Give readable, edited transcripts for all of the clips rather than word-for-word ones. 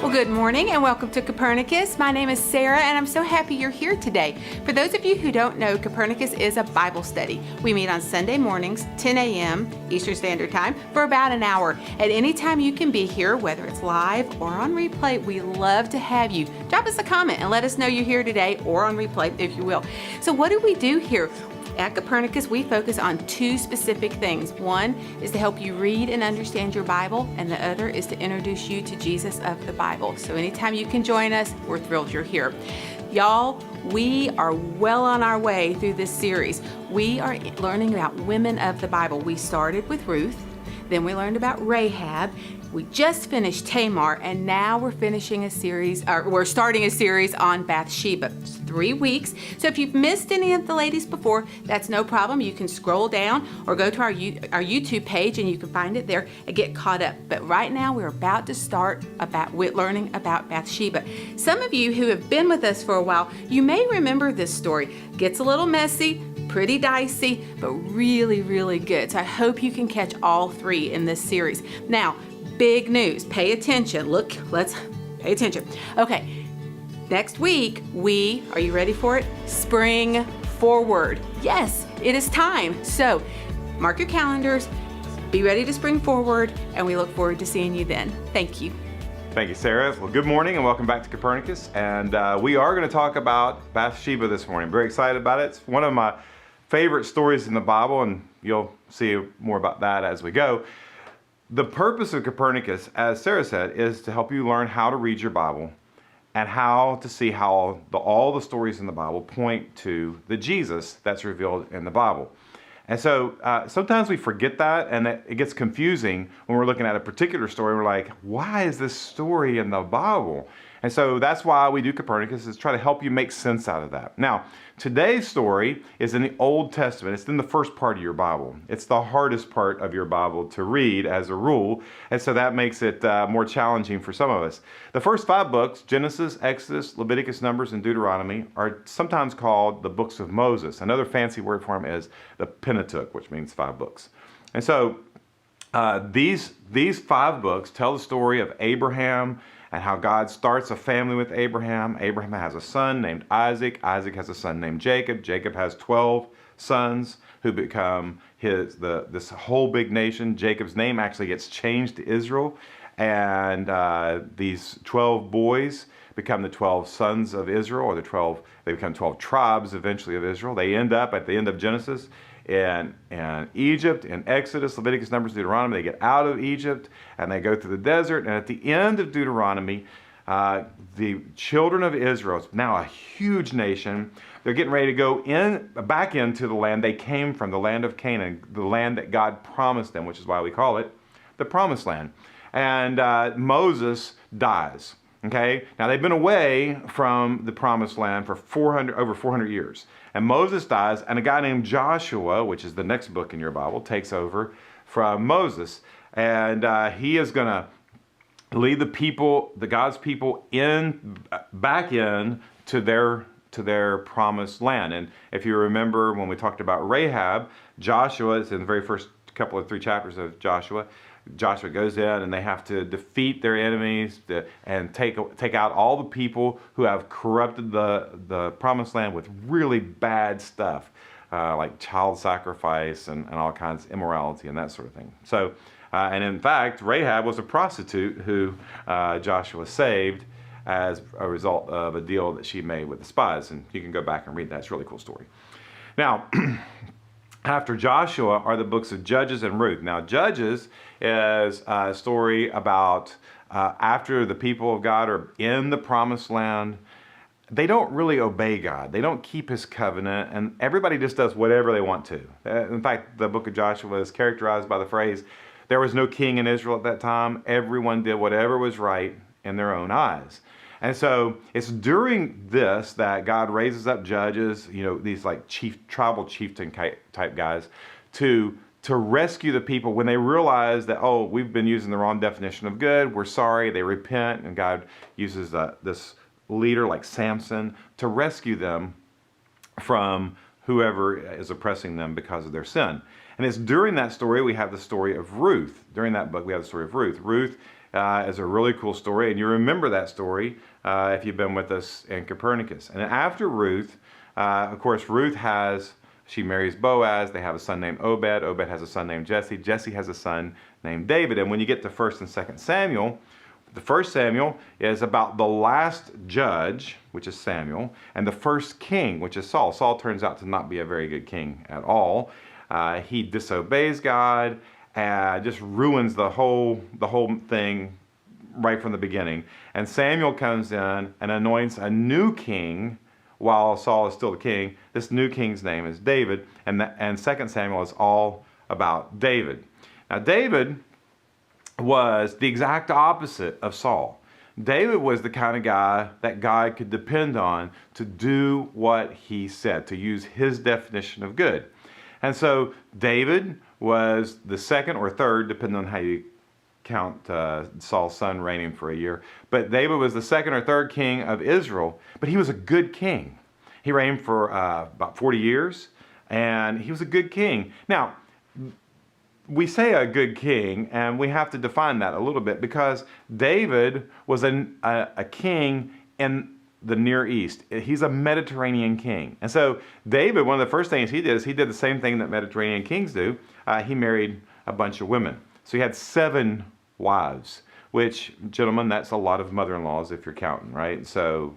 Well, good morning and welcome to Copernicus. My name is Sarah and I'm so happy you're here today. For those of you who don't know, Copernicus is a Bible study. We meet on Sunday mornings, 10 a.m. Eastern Standard Time for about an hour. At any time you can be here, whether it's live or on replay, we love to have you. Drop us a comment and let us know you're here today or on replay if you will. So what do we do here? At Copernicus, we focus on two specific things. One is to help you read and understand your Bible, and the other is to introduce you to Jesus of the Bible. So anytime you can join us, we're thrilled you're here. Y'all, we are well on our way through this series. We are learning about women of the Bible. We started with Ruth, then we learned about Rahab. We just finished Tamar, and now we're starting a series on Bathsheba. It's 3 weeks. So if you've missed any of the ladies before, that's no problem. You can scroll down or go to our YouTube page and you can find it there and get caught up. But right now we're about to start learning about Bathsheba. Some of you who have been with us for a while, you may remember this story. It gets a little messy, pretty dicey, but really, really good. So I hope you can catch all three in this series. Now, big news. Pay attention. Let's pay attention. Okay, next week, are you ready for it? Spring forward. Yes, it is time. So mark your calendars, be ready to spring forward, and we look forward to seeing you then. Thank you. Thank you, Sarah. Well, good morning and welcome back to Copernicus. And we are going to talk about Bathsheba this morning. Very excited about it. It's one of my favorite stories in the Bible, and you'll see more about that as we go. The purpose of Copernicus, as Sarah said, is to help you learn how to read your Bible and how to see how all the stories in the Bible point to the Jesus that's revealed in the Bible. And so sometimes we forget that, and it gets confusing when we're looking at a particular story. We're like, why is this story in the Bible? And so that's why we do Copernicus, is try to help you make sense out of that. Now, today's story is in the Old Testament. It's in the first part of your Bible. It's the hardest part of your Bible to read as a rule, and so that makes it more challenging for some of us. The first 5 books, Genesis, Exodus, Leviticus, Numbers, and Deuteronomy, are sometimes called the books of Moses. Another fancy word for them is the Pentateuch, which means 5 books. And so these 5 books tell the story of Abraham and how God starts a family with Abraham. Abraham has a son named Isaac. Isaac has a son named Jacob. Jacob has 12 sons who become this whole big nation. Jacob's name actually gets changed to Israel. And these 12 boys become the 12 sons of Israel, or they become 12 tribes eventually of Israel. They end up at the end of Genesis in Egypt, in Exodus, Leviticus, Numbers, Deuteronomy. They get out of Egypt and they go through the desert. And at the end of Deuteronomy, the children of Israel, it's now a huge nation, they're getting ready to go back into the land they came from, the land of Canaan, the land that God promised them, which is why we call it the Promised Land. And Moses dies. Okay, now they've been away from the Promised Land for over 400 years. And Moses dies, and a guy named Joshua, which is the next book in your Bible, takes over from Moses. And he is going to lead God's people back in to their Promised Land. And if you remember when we talked about Rahab, Joshua is in the very first couple of 3 chapters of Joshua. Joshua goes in and they have to defeat their enemies and take out all the people who have corrupted the Promised Land with really bad stuff, like child sacrifice and all kinds of immorality and that sort of thing. So, and in fact, Rahab was a prostitute who Joshua saved as a result of a deal that she made with the spies. And you can go back and read that. It's a really cool story. Now, after Joshua are the books of Judges and Ruth. Now, Judges is a story about after the people of God are in the Promised Land, they don't really obey God. They don't keep His covenant, and everybody just does whatever they want to. In fact, the book of Joshua is characterized by the phrase, there was no king in Israel at that time. Everyone did whatever was right in their own eyes. And so it's during this that God raises up judges, these like tribal chieftain type guys, to rescue the people when they realize that, oh, we've been using the wrong definition of good. We're sorry. They repent, and God uses this leader like Samson to rescue them from whoever is oppressing them because of their sin. And it's during that story we have the story of Ruth. During that book we have the story of Ruth. Ruth is a really cool story, and you remember that story if you've been with us in Copernicus. And after Ruth, of course, she marries Boaz. They have a son named Obed. Obed has a son named Jesse. Jesse has a son named David. And when you get to 1 and 2 Samuel, the 1 Samuel is about the last judge, which is Samuel, and the first king, which is Saul. Saul turns out to not be a very good king at all. He disobeys God, just ruins the whole thing right from the beginning. And Samuel comes in and anoints a new king while Saul is still the king. This new king's name is David, and 2 Samuel is all about David. Now, David was the exact opposite of Saul. David was the kind of guy that God could depend on to do what he said, to use his definition of good. And so David was the second or third, depending on how you count Saul's son reigning for a year. But David was the second or third king of Israel, but he was a good king. He reigned for about 40 years, and he was a good king. Now, we say a good king, and we have to define that a little bit, because David was a king in the Near East. He's a Mediterranean king. And so David, one of the first things he did is he did the same thing that Mediterranean kings do. He married a bunch of women. So he had 7 wives, which, gentlemen, that's a lot of mother-in-laws if you're counting, right? So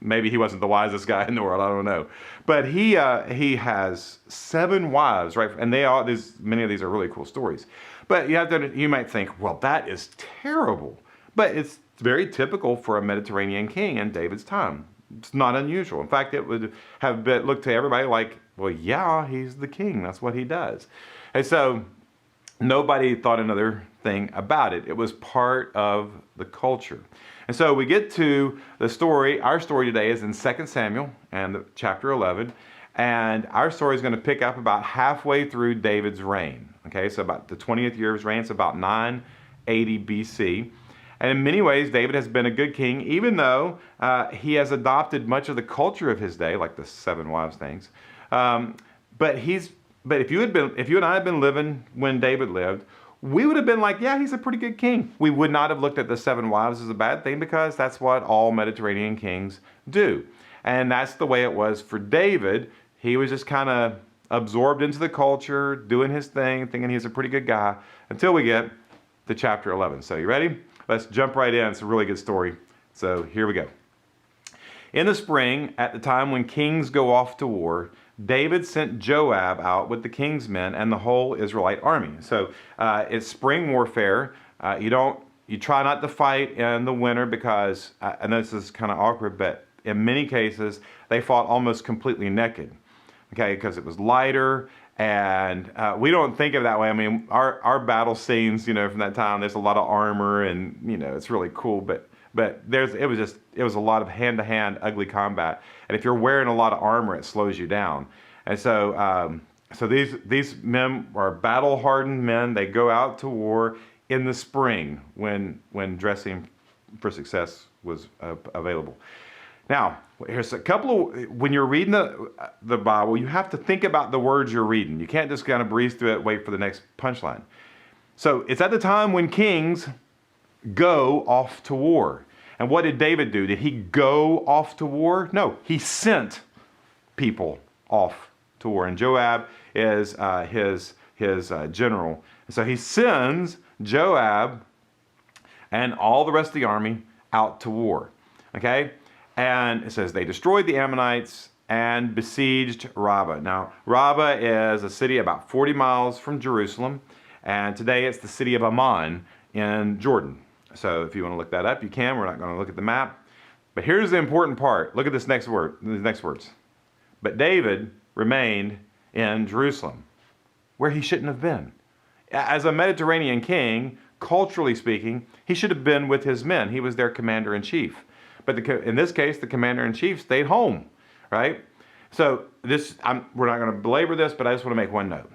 maybe he wasn't the wisest guy in the world, I don't know. But he has 7 wives, right? And many of these are really cool stories. But you might think, well, that is terrible. But it's very typical for a Mediterranean king in David's time. It's not unusual. In fact, it would have looked to everybody like, well, yeah, he's the king. That's what he does. And so nobody thought another thing about it. It was part of the culture. And so we get to the story. Our story today is in 2 Samuel and chapter 11. And our story is going to pick up about halfway through David's reign. Okay, so about the 20th year of his reign. It's about 980 BC. And in many ways, David has been a good king, even though he has adopted much of the culture of his day, like the 7 wives things. But if you and I had been living when David lived, we would have been like, yeah, he's a pretty good king. We would not have looked at the 7 wives as a bad thing, because that's what all Mediterranean kings do. And that's the way it was for David. He was just kind of absorbed into the culture, doing his thing, thinking he's a pretty good guy, until we get to chapter 11. So you ready? Let's jump right in. It's a really good story. So here we go. In the spring, at the time when kings go off to war, David sent Joab out with the king's men and the whole Israelite army. So it's spring warfare. You try not to fight in the winter, because I know this is kind of awkward, but in many cases they fought almost completely naked. Okay, because it was lighter, and we don't think of it that way. I mean, our battle scenes, from that time, there's a lot of armor, and it's really cool, but it was a lot of hand-to-hand ugly combat. And if you're wearing a lot of armor, it slows you down. And so these men are battle-hardened men. They go out to war in the spring when dressing for success was available. Now, here's a couple of, when you're reading the Bible, you have to think about the words you're reading. You can't just kind of breeze through it, wait for the next punchline. So it's at the time when kings go off to war. And what did David do? Did he go off to war? No, he sent people off to war. And Joab is his general. So he sends Joab and all the rest of the army out to war. Okay? And it says they destroyed the Ammonites and besieged Rabbah. Now, Rabbah is a city about 40 miles from Jerusalem. And today it's the city of Ammon in Jordan. So if you want to look that up, you can. We're not going to look at the map. But here's the important part. Look at this next word. These next words. But David remained in Jerusalem, where he shouldn't have been. As a Mediterranean king, culturally speaking, he should have been with his men. He was their commander-in-chief. But in this case, the commander-in-chief stayed home, right? So we're not going to belabor this, but I just want to make one note.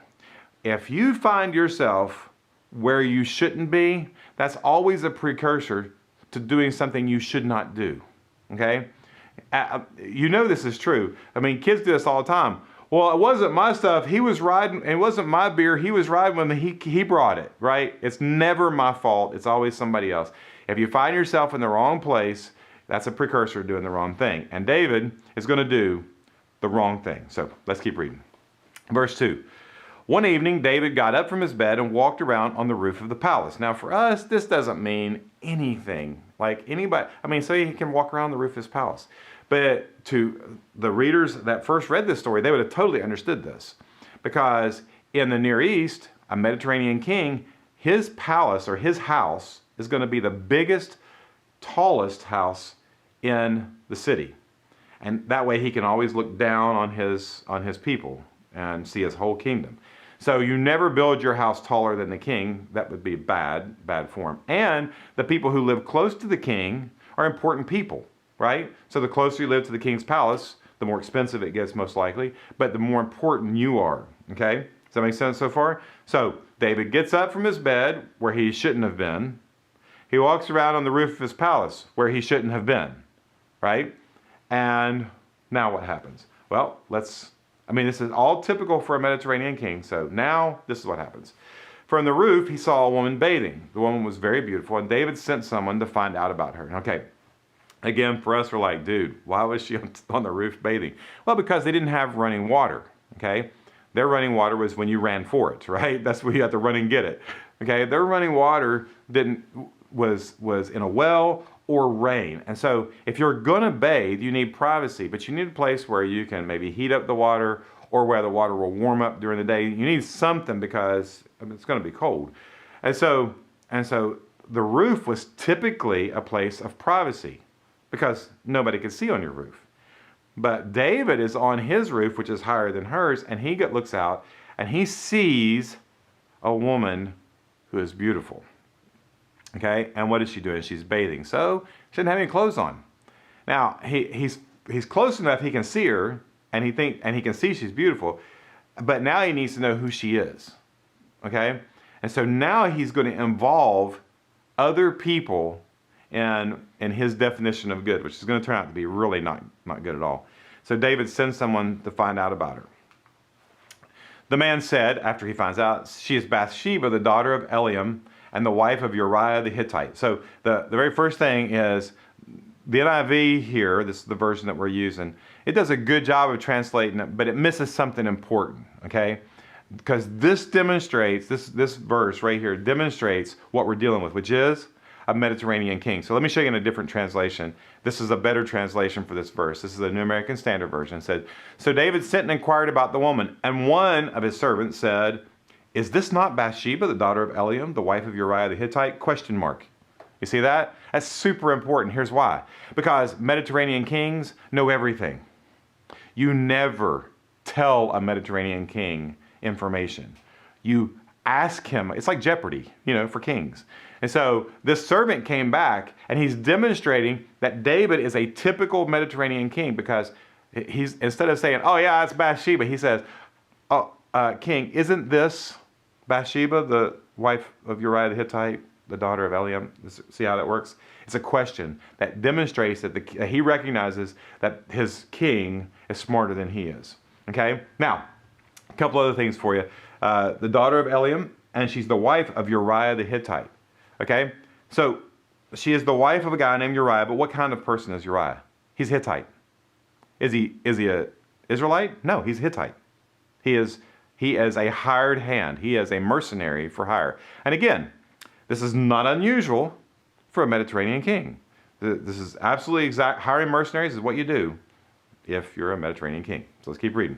If you find yourself where you shouldn't be, that's always a precursor to doing something you should not do, okay? This is true. I mean, kids do this all the time. Well, it wasn't my stuff. He was riding, it wasn't my beer. He was riding when he brought it, right? It's never my fault. It's always somebody else. If you find yourself in the wrong place, that's a precursor to doing the wrong thing. And David is going to do the wrong thing. So let's keep reading. Verse 2. One evening, David got up from his bed and walked around on the roof of the palace. Now, for us, this doesn't mean anything. Like anybody, so he can walk around the roof of his palace. But to the readers that first read this story, they would have totally understood this. Because in the Near East, a Mediterranean king, his palace or his house is going to be the biggest, tallest house in the city. And that way he can always look down on his people and see his whole kingdom. So you never build your house taller than the king. That would be bad form. And the people who live close to the king are important people, right? So the closer you live to the king's palace, the more expensive it gets most likely, but the more important you are, okay? Does that make sense so far? So David gets up from his bed where he shouldn't have been. He walks around on the roof of his palace where he shouldn't have been, right? And now what happens? Well, this is all typical for a Mediterranean king. So now this is what happens. From the roof, he saw a woman bathing. The woman was very beautiful, and David sent someone to find out about her. Okay, again, for us, we're like, dude, why was she on the roof bathing? Well, because they didn't have running water, okay? Their running water was when you ran for it, right? That's where you had to run and get it, okay? Their running water was in a well or rain. And so if you're going to bathe, you need privacy, but you need a place where you can maybe heat up the water or where the water will warm up during the day. You need something because it's going to be cold. And so the roof was typically a place of privacy because nobody could see on your roof. But David is on his roof, which is higher than hers, and he looks out and he sees a woman who is beautiful. Okay, and what is she doing? She's bathing. So she doesn't have any clothes on. Now he's close enough he can see her, and he can see she's beautiful, but now he needs to know who she is. Okay, and so now he's going to involve other people in his definition of good, which is going to turn out to be really not good at all. So David sends someone to find out about her. The man said, after he finds out, she is Bathsheba, the daughter of Eliam, and the wife of Uriah the Hittite. So the very first thing is, the NIV here, this is the version that we're using, it does a good job of translating it, but it misses something important, okay? Because this demonstrates, this verse right here demonstrates what we're dealing with, which is a Mediterranean king. So let me show you in a different translation. This is a better translation for this verse. This is the New American Standard Version. It said, so David sent and inquired about the woman, and one of his servants said, is this not Bathsheba, the daughter of Eliam, the wife of Uriah the Hittite? ? You see that? That's super important. Here's why. Because Mediterranean kings know everything. You never tell a Mediterranean king information. You ask him. It's like Jeopardy, for kings. And so this servant came back, and he's demonstrating that David is a typical Mediterranean king, because he's, instead of saying, oh yeah, it's Bathsheba, he says, oh, king, isn't this Bathsheba, the wife of Uriah the Hittite, the daughter of Eliam? See how that works? It's a question that demonstrates that he recognizes that his king is smarter than he is. Okay? Now, a couple other things for you. The daughter of Eliam, and she's the wife of Uriah the Hittite. Okay? So, she is the wife of a guy named Uriah, but what kind of person is Uriah? He's Hittite. Is he a Israelite? No, he's Hittite. He is a hired hand. He is a mercenary for hire. And again, this is not unusual for a Mediterranean king. This is absolutely exact. Hiring mercenaries is what you do if you're a Mediterranean king. So let's keep reading.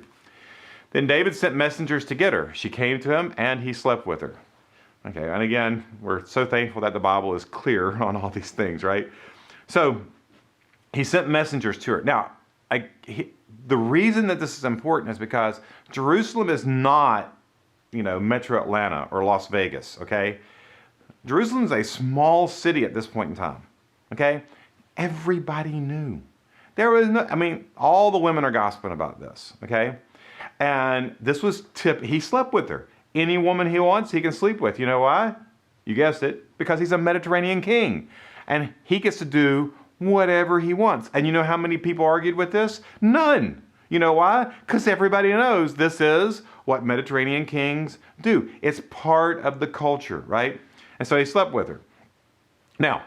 Then David sent messengers to get her. She came to him, and he slept with her. Okay, and again, we're so thankful that the Bible is clear on all these things, right? So he sent messengers to her. Now, the reason that this is important is because Jerusalem is not, Metro Atlanta or Las Vegas, okay? Jerusalem is a small city at this point in time, okay? Everybody knew. There was all the women are gossiping about this, okay? And this was he slept with her. Any woman he wants, he can sleep with. You know why? You guessed it, because he's a Mediterranean king. And he gets to do whatever he wants. And you know how many people argued with this? None. You know why? Because everybody knows this is what Mediterranean kings do. It's part of the culture, right? And so he slept with her. Now,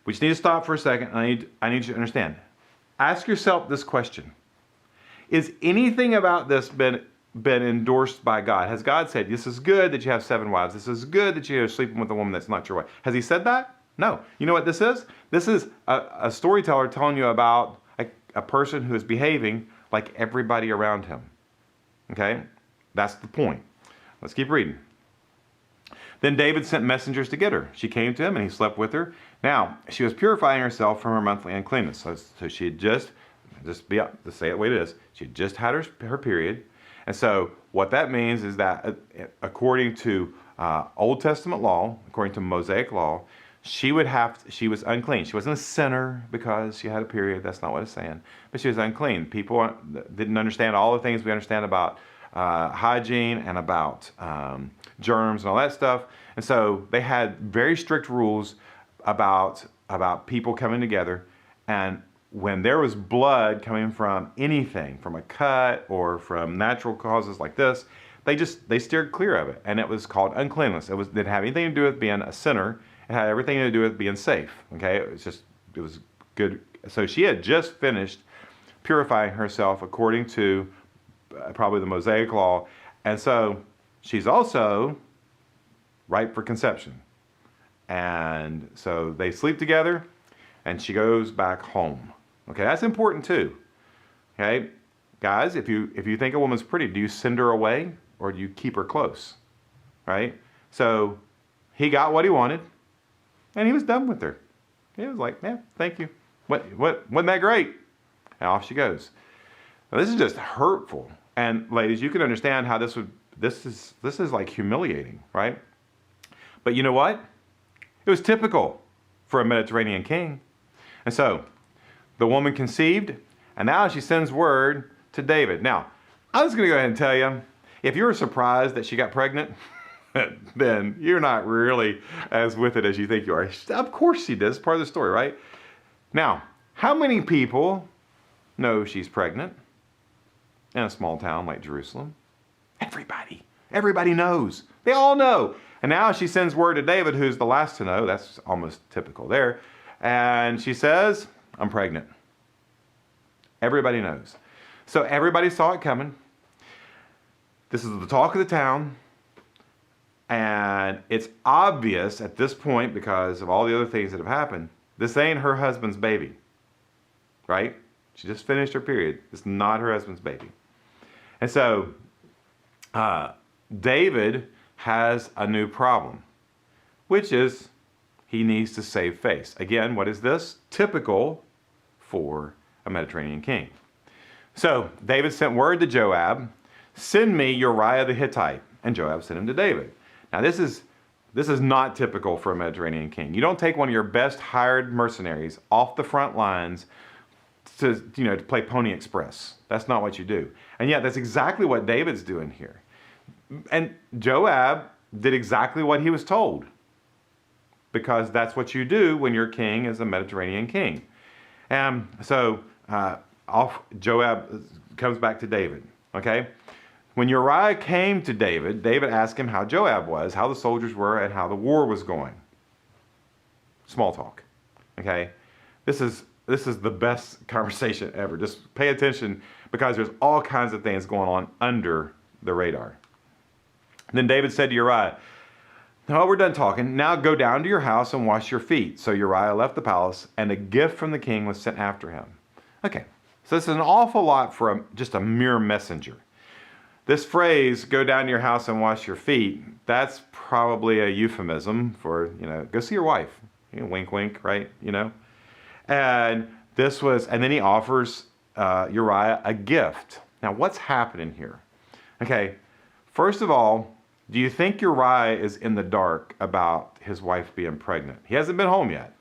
we just need to stop for a second. I need you to understand. Ask yourself this question. Is anything about this been endorsed by God? Has God said, this is good that you have 7 wives. This is good that you're sleeping with a woman that's not your wife. Has he said that? No. You know what this is? This is a storyteller telling you about a person who is behaving like everybody around him. Okay? That's the point. Let's keep reading. Then David sent messengers to get her. She came to him and he slept with her. Now, she was purifying herself from her monthly uncleanness. So she had just say it the way it is, she had just had her period. And so what that means is that according to Old Testament law, according to Mosaic law, she was unclean. She wasn't a sinner because she had a period. That's not what it's saying. But she was unclean. People didn't understand all the things we understand about hygiene and about germs and all that stuff. And so they had very strict rules about people coming together. And when there was blood coming from anything, from a cut or from natural causes like this, they steered clear of it. And it was called uncleanness. It didn't have anything to do with being a sinner. It had everything to do with being safe. Okay, it was good. So she had just finished purifying herself according to probably the Mosaic law, and so she's also ripe for conception. And so they sleep together, and she goes back home. Okay, that's important too. Okay, guys, if you think a woman's pretty, do you send her away or do you keep her close? Right. So he got what he wanted. And he was done with her. He was like, yeah, thank you. Wasn't that great? And off she goes. Now, this is just hurtful. And ladies, you can understand how this is like humiliating, right? But you know what? It was typical for a Mediterranean king. And so the woman conceived, and now she sends word to David. Now, I'm just going to go ahead and tell you, if you were surprised that she got pregnant, then you're not really as with it as you think you are. Of course she did. It's part of the story, right? Now, how many people know she's pregnant in a small town like Jerusalem? Everybody. Everybody knows. They all know. And now she sends word to David, who's the last to know. That's almost typical there. And she says, I'm pregnant. Everybody knows. So everybody saw it coming. This is the talk of the town. And it's obvious at this point, because of all the other things that have happened, this ain't her husband's baby, right? She just finished her period. It's not her husband's baby. And so David has a new problem, which is he needs to save face. Again, what is this? Typical for a Mediterranean king. So David sent word to Joab, send me Uriah the Hittite. And Joab sent him to David. Now, this is not typical for a Mediterranean king. You don't take one of your best hired mercenaries off the front lines to play Pony Express. That's not what you do. And yet, that's exactly what David's doing here. And Joab did exactly what he was told, because that's what you do when your king is a Mediterranean king. And so Joab comes back to David, okay? When Uriah came to David, David asked him how Joab was, how the soldiers were, and how the war was going. Small talk, okay? This is the best conversation ever. Just pay attention, because there's all kinds of things going on under the radar. Then David said to Uriah, "No, we're done talking. Now go down to your house and wash your feet." So Uriah left the palace, and a gift from the king was sent after him. Okay, so this is an awful lot for just a mere messenger. This phrase, go down to your house and wash your feet, that's probably a euphemism for, go see your wife. Wink, wink, right? And then he offers Uriah a gift. Now, what's happening here? Okay, first of all, do you think Uriah is in the dark about his wife being pregnant? He hasn't been home yet.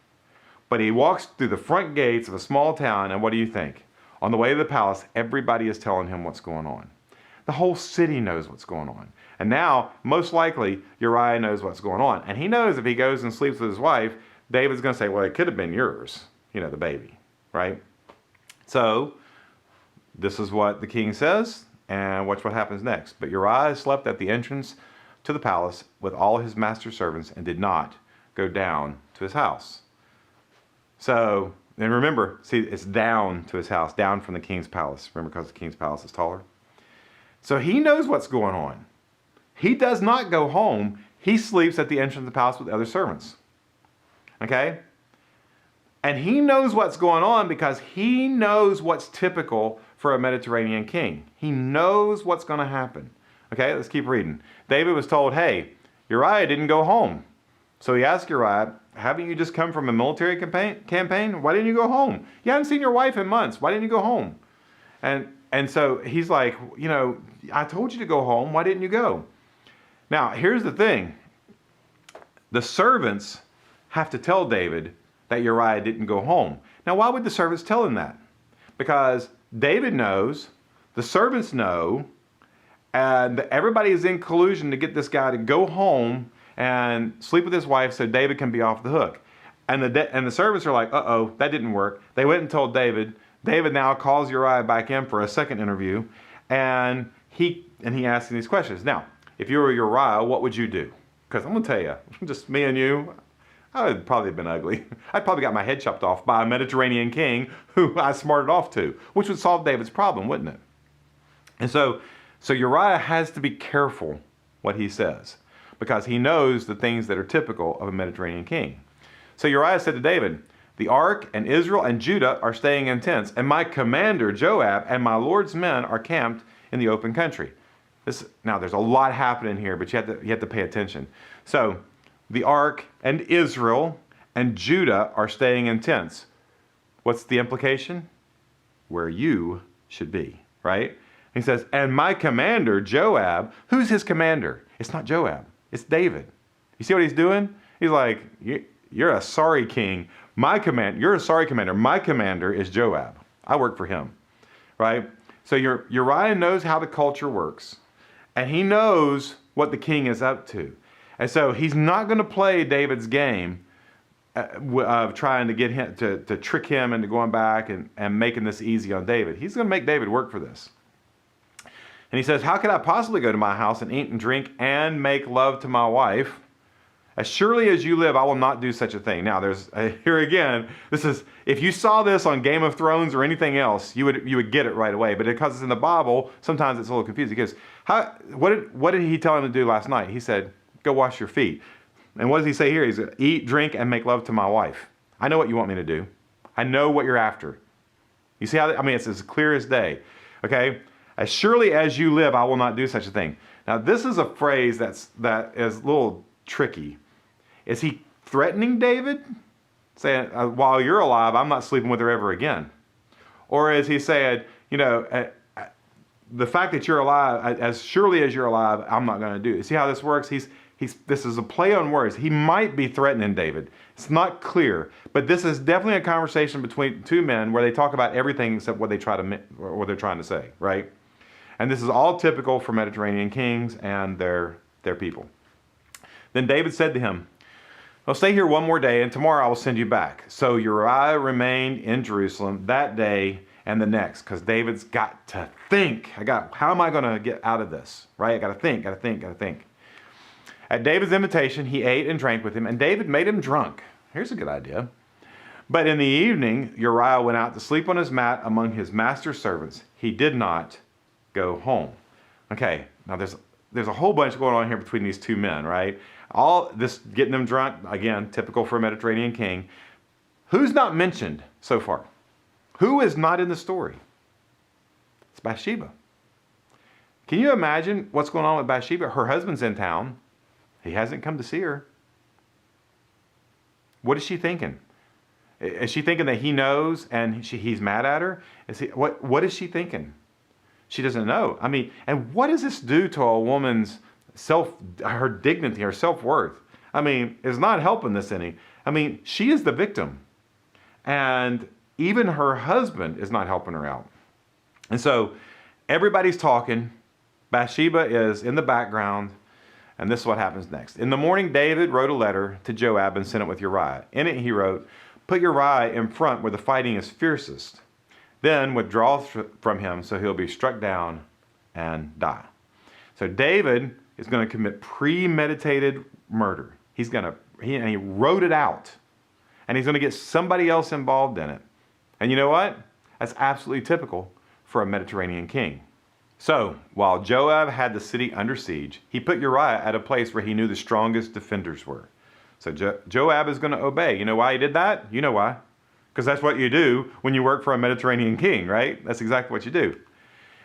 But he walks through the front gates of a small town, and what do you think? On the way to the palace, everybody is telling him what's going on. The whole city knows what's going on. And now, most likely, Uriah knows what's going on. And he knows if he goes and sleeps with his wife, David's going to say, well, it could have been yours, the baby, right? So this is what the king says, and watch what happens next. But Uriah slept at the entrance to the palace with all his master's servants and did not go down to his house. So, and remember, see, it's down to his house, down from the king's palace. Remember, because the king's palace is taller. So he knows what's going on. He does not go home. He sleeps at the entrance of the palace with other servants. Okay? And he knows what's going on because he knows what's typical for a Mediterranean king. He knows what's going to happen. Okay, let's keep reading. David was told, hey, Uriah didn't go home. So he asked Uriah, haven't you just come from a military campaign? Why didn't you go home? You haven't seen your wife in months. Why didn't you go home? And so he's like, I told you to go home. Why didn't you go? Now, here's the thing. The servants have to tell David that Uriah didn't go home. Now, why would the servants tell him that? Because David knows, the servants know, and everybody is in collusion to get this guy to go home and sleep with his wife so David can be off the hook. And the servants are like, uh-oh, that didn't work. They went and told David. David now calls Uriah back in for a second interview, and he asks him these questions. Now, if you were Uriah, what would you do? Because I'm going to tell you, just me and you, I would probably have been ugly. I'd probably got my head chopped off by a Mediterranean king who I smarted off to, which would solve David's problem, wouldn't it? And so Uriah has to be careful what he says because he knows the things that are typical of a Mediterranean king. So Uriah said to David, the ark and Israel and Judah are staying in tents, and my commander Joab and my Lord's men are camped in the open country. Now there's a lot happening here, but you have to pay attention. So the ark and Israel and Judah are staying in tents. What's the implication? Where you should be, right? He says, and my commander, Joab, who's his commander? It's not Joab, it's David. You see what he's doing? He's like, you're a sorry king. You're a sorry commander. My commander is Joab. I work for him, right? So Uriah knows how the culture works, and he knows what the king is up to. And so he's not going to play David's game of trying to get him to trick him into going back and making this easy on David. He's going to make David work for this. And he says, how could I possibly go to my house and eat and drink and make love to my wife? As surely as you live, I will not do such a thing. Now, there's here again, this is, if you saw this on Game of Thrones or anything else, you would get it right away. But because it's in the Bible, sometimes it's a little confusing. Because what did he tell him to do last night? He said, go wash your feet. And what does he say here? He's going to eat, drink, and make love to my wife. I know what you want me to do. I know what you're after. You see how, it's as clear as day. Okay? As surely as you live, I will not do such a thing. Now, this is a phrase that is a little tricky. Is he threatening David? Saying, while you're alive, I'm not sleeping with her ever again. Or is he saying, the fact that you're alive, as surely as you're alive, I'm not going to do it. See how this works? This is a play on words. He might be threatening David. It's not clear, but this is definitely a conversation between two men where they talk about everything except what they're trying to say, right? And this is all typical for Mediterranean kings and their people. Then David said to him, well, stay here one more day, and tomorrow I will send you back. So Uriah remained in Jerusalem that day and the next, because David's got to think. How am I going to get out of this? Right? I got to think. At David's invitation, he ate and drank with him, and David made him drunk. Here's a good idea. But in the evening, Uriah went out to sleep on his mat among his master's servants. He did not go home. Okay, now there's a whole bunch going on here between these two men, right? All this getting them drunk, again, typical for a Mediterranean king. Who's not mentioned so far? Who is not in the story? It's Bathsheba. Can you imagine what's going on with Bathsheba? Her husband's in town. He hasn't come to see her. What is she thinking? Is she thinking that he knows and he's mad at her? What is she thinking? She doesn't know. And what does this do to a woman's her dignity, her self-worth? It's not helping this any. She is the victim. And even her husband is not helping her out. And so everybody's talking. Bathsheba is in the background. And this is what happens next. In the morning, David wrote a letter to Joab and sent it with Uriah. In it, he wrote, put Uriah in front where the fighting is fiercest. then withdraw from him, so he'll be struck down and die. So David is going to commit premeditated murder. He wrote it out, and he's going to get somebody else involved in it. And you know what? That's absolutely typical for a Mediterranean king. So while Joab had the city under siege, he put Uriah at a place where he knew the strongest defenders were. So Joab is going to obey. You know why he did that? You know why? Because that's what you do when you work for a Mediterranean king, right? That's exactly what you do.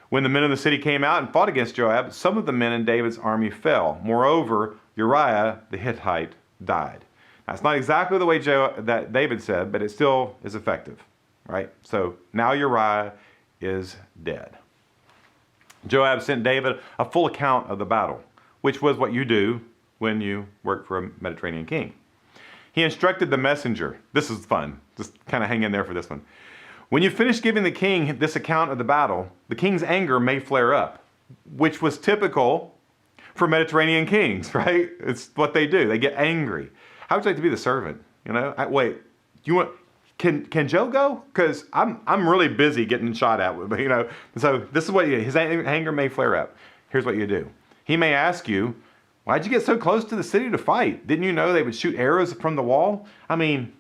When the men of the city came out and fought against Joab, some of the men in David's army fell. Moreover, Uriah the Hittite died. Now, it's not exactly the way that David said, but it still is effective, right? So now Uriah is dead. Joab sent David a full account of the battle, which was what you do when you work for a Mediterranean king. He instructed the messenger. This is fun. Just kind of hang in there for this one. When you finish giving the king this account of the battle, the king's anger may flare up, which was typical for Mediterranean kings, right? It's what they do. They get angry. How would you like to be the servant? You know, wait, you want? Can Joe go? Because I'm really busy getting shot at, you know. So this is what his anger may flare up. Here's what you do. He may ask you, why'd you get so close to the city to fight? Didn't you know they would shoot arrows from the wall? I mean,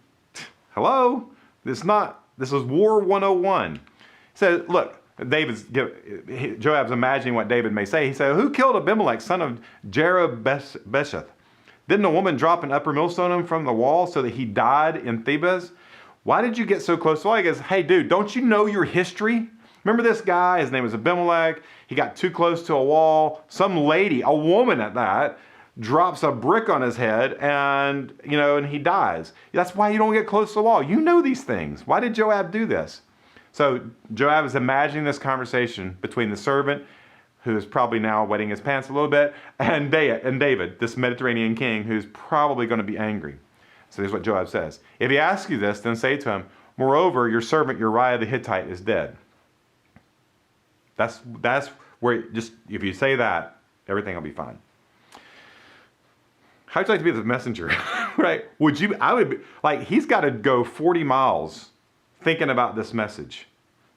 hello? This is War 101. He said, look, Joab's imagining what David may say. He said, who killed Abimelech, son of Jerubesheth? Didn't a woman drop an upper millstone on him from the wall so that he died in Thebez? Why did you get so close to the wall? He goes, hey, dude, don't you know your history? Remember this guy? His name was Abimelech. He got too close to a wall. Some lady, a woman at that, drops a brick on his head and he dies. That's why you don't get close to the wall. You know these things. Why did Joab do this? So Joab is imagining this conversation between the servant, who is probably now wetting his pants a little bit, and David, this Mediterranean king, who's probably going to be angry. So here's what Joab says. If he asks you this, then say to him, moreover, your servant Uriah the Hittite is dead. That's where, just if you say that, everything will be fine. How'd you like to be the messenger, right? He's got to go 40 miles thinking about this message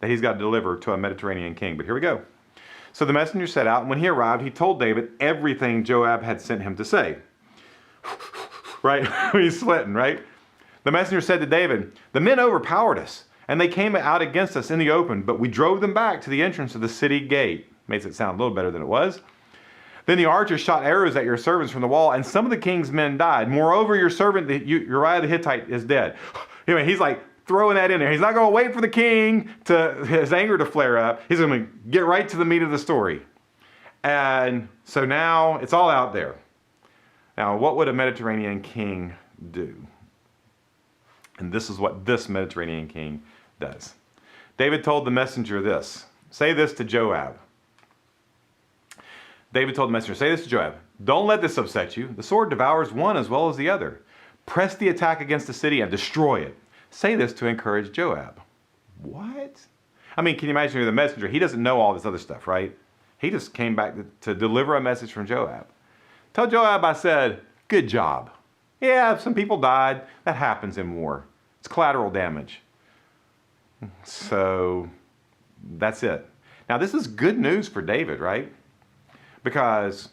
that he's got to deliver to a Mediterranean king. But here we go. So the messenger set out, and when he arrived, he told David everything Joab had sent him to say. Right? He's sweating, right? The messenger said to David, the men overpowered us, and they came out against us in the open, but we drove them back to the entrance of the city gate. Makes it sound a little better than it was. Then the archers shot arrows at your servants from the wall, and some of the king's men died. Moreover, your servant Uriah the Hittite is dead. Anyway, he's like throwing that in there. He's not going to wait for the king his anger to flare up. He's going to get right to the meat of the story. And so now it's all out there. Now, what would a Mediterranean king do? And this is what this Mediterranean king does. David told the messenger this. Say this to Joab. David told the messenger, say this to Joab. Don't let this upset you. The sword devours one as well as the other. Press the attack against the city and destroy it. Say this to encourage Joab. What? I mean, can you imagine the messenger? He doesn't know all this other stuff, right? He just came back to deliver a message from Joab. Tell Joab I said, good job. Yeah, some people died. That happens in war. It's collateral damage. So that's it. Now, this is good news for David, right? Because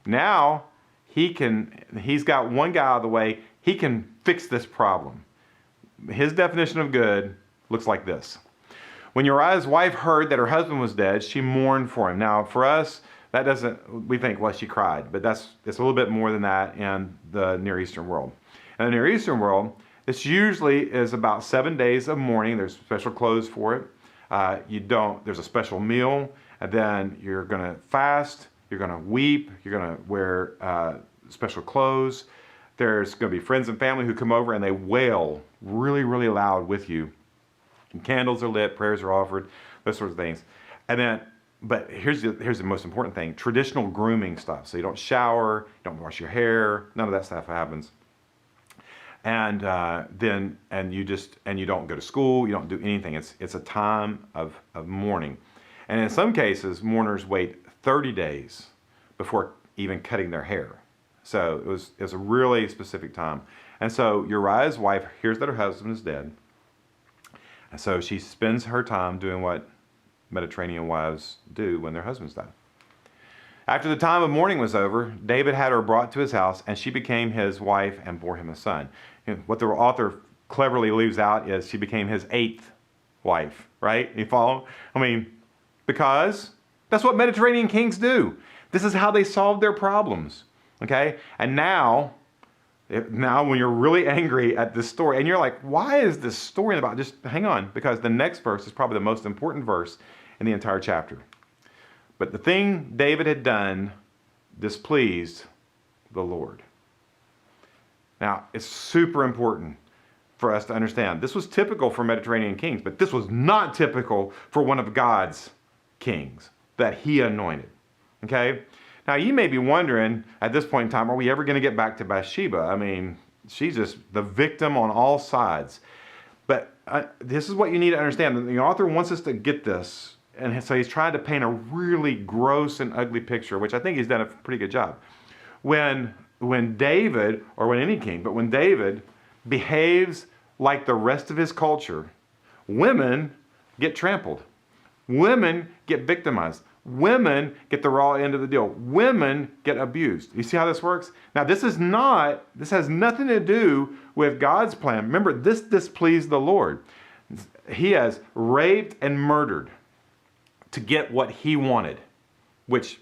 now he's got one guy out of the way. He can fix this problem. His definition of good looks like this. When Uriah's wife heard that her husband was dead, she mourned for him. Now, for us, we think, well, she cried, but it's a little bit more than that in the Near Eastern world. In the Near Eastern world, this usually is about 7 days of mourning. There's special clothes for it. There's a special meal, and then you're going to fast, you're going to weep, you're going to wear special clothes. There's going to be friends and family who come over and they wail really, really loud with you. And candles are lit, prayers are offered, those sorts of things. But here's the most important thing: traditional grooming stuff. So you don't shower, you don't wash your hair, none of that stuff happens. And you don't go to school, you don't do anything. It's a time of mourning. And in some cases, mourners wait 30 days before even cutting their hair. So it was a really specific time. And so Uriah's wife hears that her husband is dead. So she spends her time doing what Mediterranean wives do when their husbands die. After the time of mourning was over, David had her brought to his house, and she became his wife and bore him a son. And what the author cleverly leaves out is she became his 8th wife, right? You follow? I mean, because that's what Mediterranean kings do. This is how they solve their problems, okay? And now when you're really angry at this story, and you're like, why is this story about? Just hang on, because the next verse is probably the most important verse in the entire chapter. But the thing David had done displeased the Lord. Now, it's super important for us to understand. This was typical for Mediterranean kings, but this was not typical for one of God's kings that he anointed. Okay? Now, you may be wondering at this point in time, are we ever going to get back to Bathsheba? I mean, she's just the victim on all sides. But this is what you need to understand. The author wants us to get this. And so he's trying to paint a really gross and ugly picture, which I think he's done a pretty good job. When David, or when any king, but when David behaves like the rest of his culture, women get trampled. Women get victimized. Women get the raw end of the deal. Women get abused. You see how this works? Now, this has nothing to do with God's plan. Remember, this displeased the Lord. He has raped and murdered to get what he wanted, which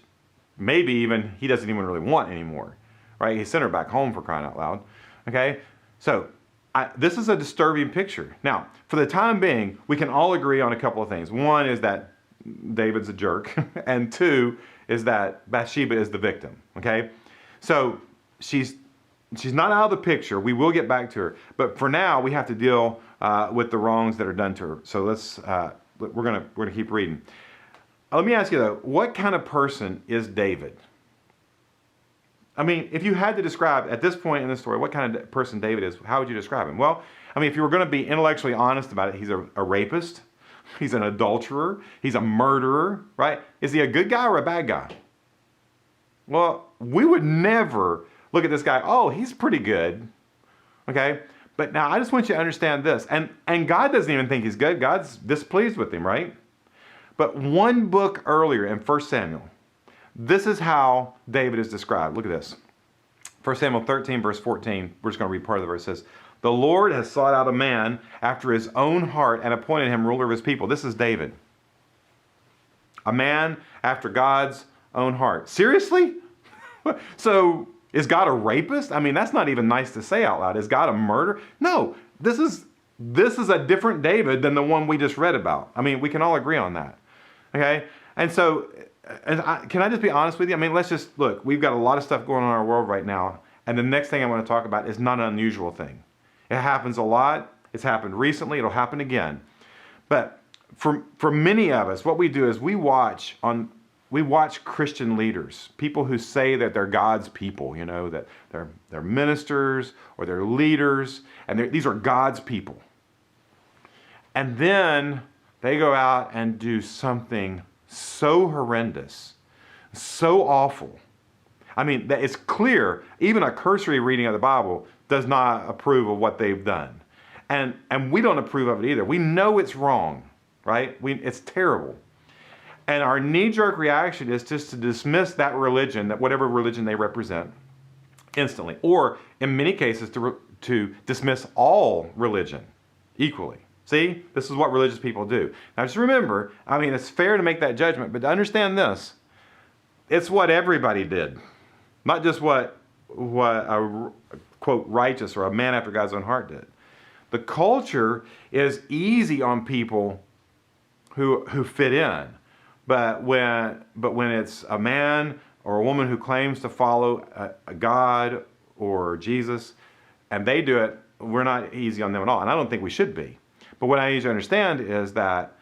maybe even he doesn't even really want anymore, right? He sent her back home, for crying out loud, okay? So this is a disturbing picture. Now, for the time being, we can all agree on a couple of things. One is that David's a jerk, and 2 is that Bathsheba is the victim, okay? So she's not out of the picture. We will get back to her, but for now, we have to deal with the wrongs that are done to her. So we're gonna keep reading. Let me ask you though, what kind of person is David? I mean, if you had to describe at this point in the story what kind of person David is, how would you describe him? Well, I mean, if you were going to be intellectually honest about it, he's a rapist, he's an adulterer, he's a murderer, right? Is he a good guy or a bad guy? Well, we would never look at this guy, oh, he's pretty good, okay? But now I just want you to understand this, and God doesn't even think he's good. God's displeased with him, right? But one book earlier in 1 Samuel, this is how David is described. Look at this. 1 Samuel 13, verse 14. We're just going to read part of the verse. It says, "The Lord has sought out a man after his own heart and appointed him ruler of his people." This is David. A man after God's own heart. Seriously? So is God a rapist? I mean, that's not even nice to say out loud. Is God a murderer? No, this is a different David than the one we just read about. I mean, we can all agree on that. Okay? And so, can I just be honest with you? I mean, let's just look. We've got a lot of stuff going on in our world right now. And the next thing I want to talk about is not an unusual thing. It happens a lot. It's happened recently. It'll happen again. But for many of us, what we do is we watch Christian leaders, people who say that they're God's people, you know, that they're ministers or they're leaders, and these are God's people. And then they go out and do something so horrendous, so awful. I mean, it's clear, even a cursory reading of the Bible does not approve of what they've done. And we don't approve of it either. We know it's wrong, right? It's terrible. And our knee-jerk reaction is just to dismiss that religion, that whatever religion they represent, instantly. Or, in many cases, to dismiss all religion equally. See? This is what religious people do. Now just remember, I mean, it's fair to make that judgment, but to understand this, it's what everybody did. Not just what a, quote, righteous or a man after God's own heart did. The culture is easy on people who fit in. But when it's a man or a woman who claims to follow a God or Jesus, and they do it, we're not easy on them at all. And I don't think we should be. But what I need to understand is that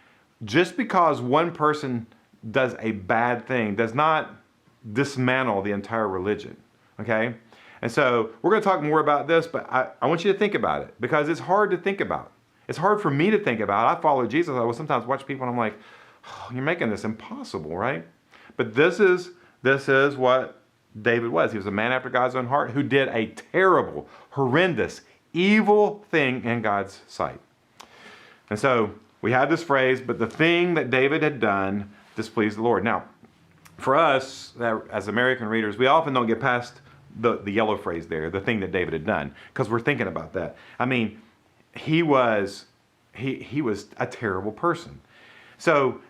just because one person does a bad thing does not dismantle the entire religion, okay? And so we're going to talk more about this, but I want you to think about it because it's hard to think about. It's hard for me to think about. I follow Jesus. I will sometimes watch people and I'm like, oh, you're making this impossible, right? But this is what David was. He was a man after God's own heart who did a terrible, horrendous, evil thing in God's sight. And so we have this phrase, but the thing that David had done displeased the Lord. Now, for us, as American readers, we often don't get past the yellow phrase there, the thing that David had done, because we're thinking about that. I mean, he was a terrible person. So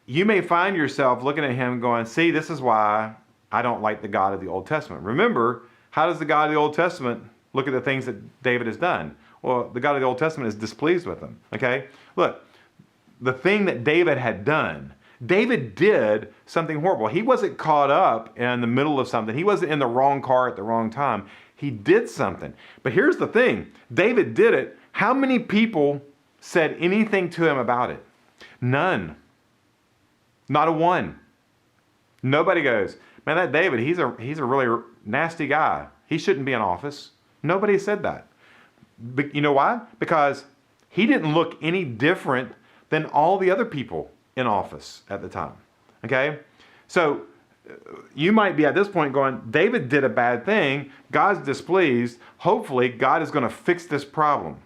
you may find yourself looking at him going, see, this is why I don't like the God of the Old Testament. Remember, how does the God of the Old Testament look at the things that David has done? Well, the God of the Old Testament is displeased with him, okay? Look, the thing that David had done, David did something horrible. He wasn't caught up in the middle of something. He wasn't in the wrong car at the wrong time. He did something. But here's the thing. David did it. How many people said anything to him about it? None. Not a one. Nobody goes, man, that David, he's a really nasty guy. He shouldn't be in office. Nobody said that. But you know why? Because he didn't look any different than all the other people in office at the time. Okay? So you might be at this point going, David did a bad thing. God's displeased. Hopefully, God is going to fix this problem.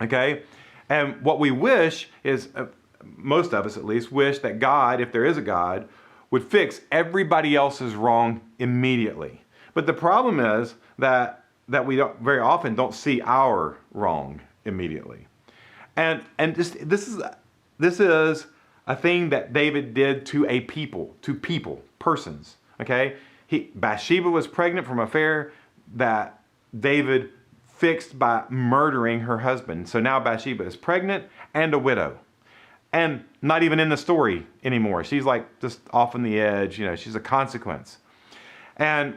Okay? And what we wish is, most of us at least, wish that God, if there is a God, would fix everybody else's wrong immediately. But the problem is that we very often don't see our wrong immediately. And this is a thing that David did to persons. Okay? Bathsheba was pregnant from an affair that David fixed by murdering her husband. So now Bathsheba is pregnant and a widow. And not even in the story anymore. She's like just off on the edge, she's a consequence. And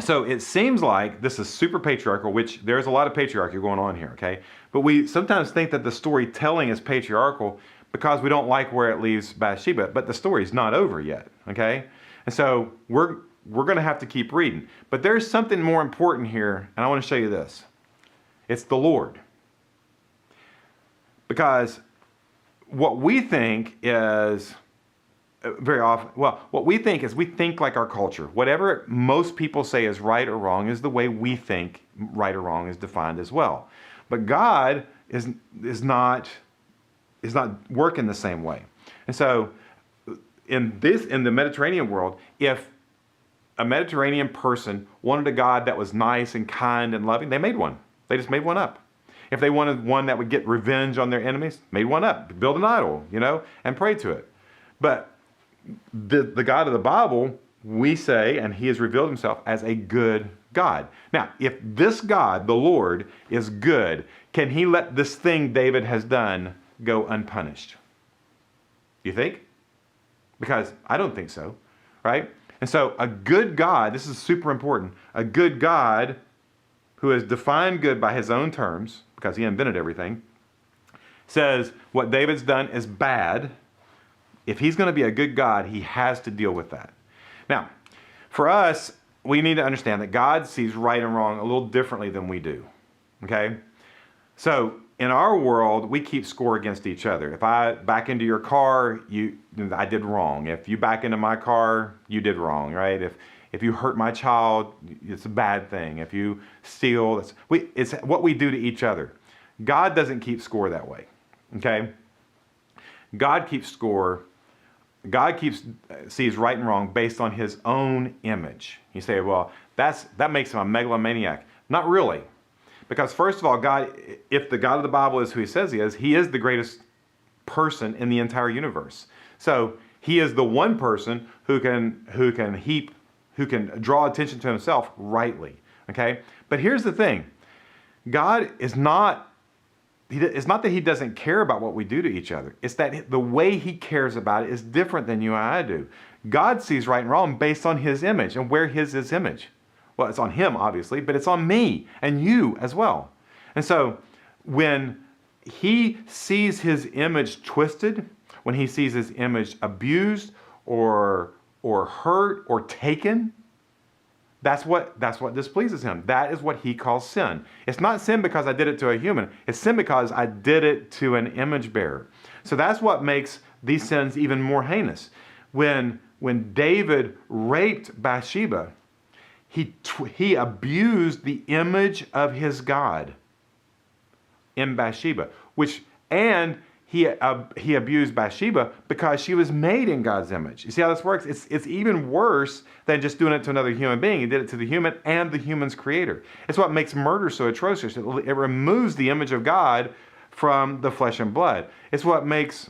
so it seems like this is super patriarchal, which there's a lot of patriarchy going on here, okay? But we sometimes think that the storytelling is patriarchal because we don't like where it leaves Bathsheba, but the story's not over yet, okay? And so we're going to have to keep reading. But there's something more important here, and I want to show you this. It's the Lord. Because what we think is very often, what we think is we think like our culture. Whatever most people say is right or wrong is the way we think right or wrong is defined as well. But God is not working the same way. And so in the Mediterranean world, if a Mediterranean person wanted a God that was nice and kind and loving, they made one. They just made one up. If they wanted one that would get revenge on their enemies, made one up, build an idol, and pray to it. But the God of the Bible, we say, and he has revealed himself as a good God. Now, if this God, the Lord, is good, can he let this thing David has done go unpunished? You think? Because I don't think so, right? And so a good God, this is super important, a good God who has defined good by his own terms, because he invented everything, says what David's done is bad. If he's going to be a good God, he has to deal with that. Now, for us, we need to understand that God sees right and wrong a little differently than we do. Okay? So, in our world, we keep score against each other. If I back into your car, I did wrong. If you back into my car, you did wrong, right? If you hurt my child, it's a bad thing. If you steal, it's what we do to each other. God doesn't keep score that way, okay? God keeps score. God sees right and wrong based on his own image. You say, well, that makes him a megalomaniac. Not really. Because first of all, God, if the God of the Bible is who he says he is the greatest person in the entire universe. So he is the one person who can draw attention to himself rightly. Okay? But here's the thing. God is not, it's not that he doesn't care about what we do to each other. It's that the way he cares about it is different than you and I do. God sees right and wrong based on his image. And where is his image? Well, it's on him, obviously, but it's on me and you as well. And so when he sees his image twisted, when he sees his image abused or hurt or taken, that's what displeases him. That is what he calls sin. It's not sin because I did it to a human. It's sin because I did it to an image bearer. So that's what makes these sins even more heinous. When David raped Bathsheba, he abused the image of his God in Bathsheba, which And he abused Bathsheba because she was made in God's image. You see how this works? It's even worse than just doing it to another human being. He did it to the human and the human's creator. It's what makes murder so atrocious. It removes the image of God from the flesh and blood. It's what makes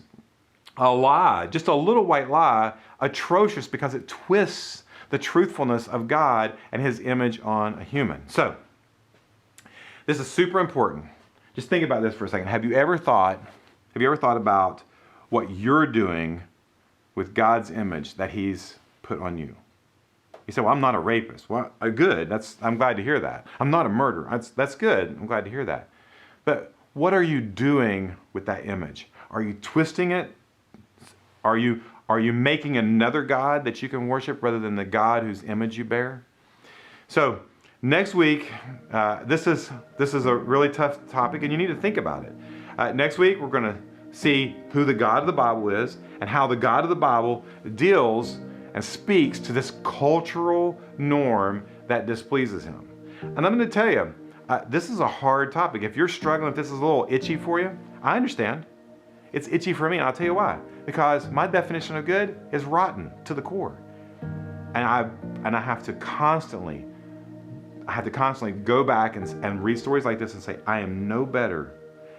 a lie, just a little white lie, atrocious because it twists the truthfulness of God and his image on a human. So, this is super important. Just think about this for a second. Have you ever thought about what you're doing with God's image that he's put on you? You say, well, I'm not a rapist. Well, good. I'm glad to hear that. I'm not a murderer. That's good. I'm glad to hear that. But what are you doing with that image? Are you twisting it? Are you making another God that you can worship rather than the God whose image you bear? So next week, this is a really tough topic, and you need to think about it. Next week, we're going to see who the God of the Bible is and how the God of the Bible deals and speaks to this cultural norm that displeases him. And I'm going to tell you, this is a hard topic. If you're struggling, if this is a little itchy for you, I understand. It's itchy for me, and I'll tell you why. Because my definition of good is rotten to the core. And I have to constantly go back and read stories like this and say, I am no better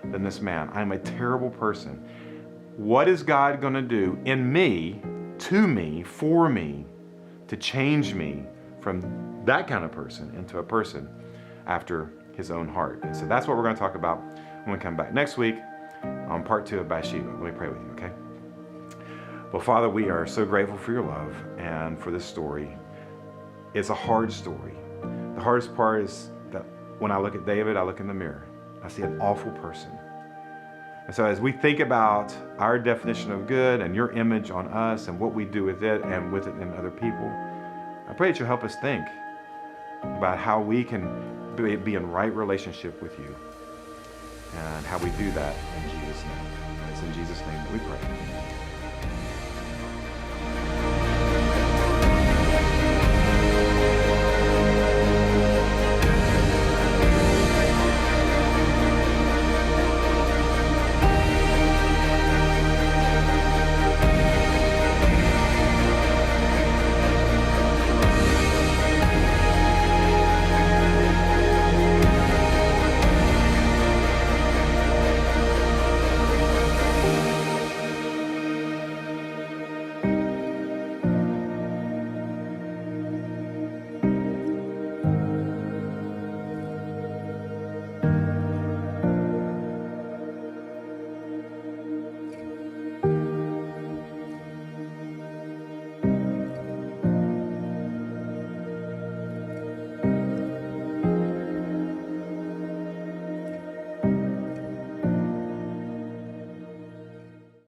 than this man. I am a terrible person. What is God going to do in me, to me, for me, to change me from that kind of person into a person after his own heart? And so that's what we're going to talk about when we come back next week on part 2 of Bathsheba. Let me pray with you, okay? Well, Father, we are so grateful for your love and for this story. It's a hard story. The hardest part is that when I look at David, I look in the mirror. I see an awful person. And so as we think about our definition of good and your image on us and what we do with it and with it in other people, I pray that you'll help us think about how we can be in right relationship with you and how we do that in Jesus' name. And it's in Jesus' name that we pray.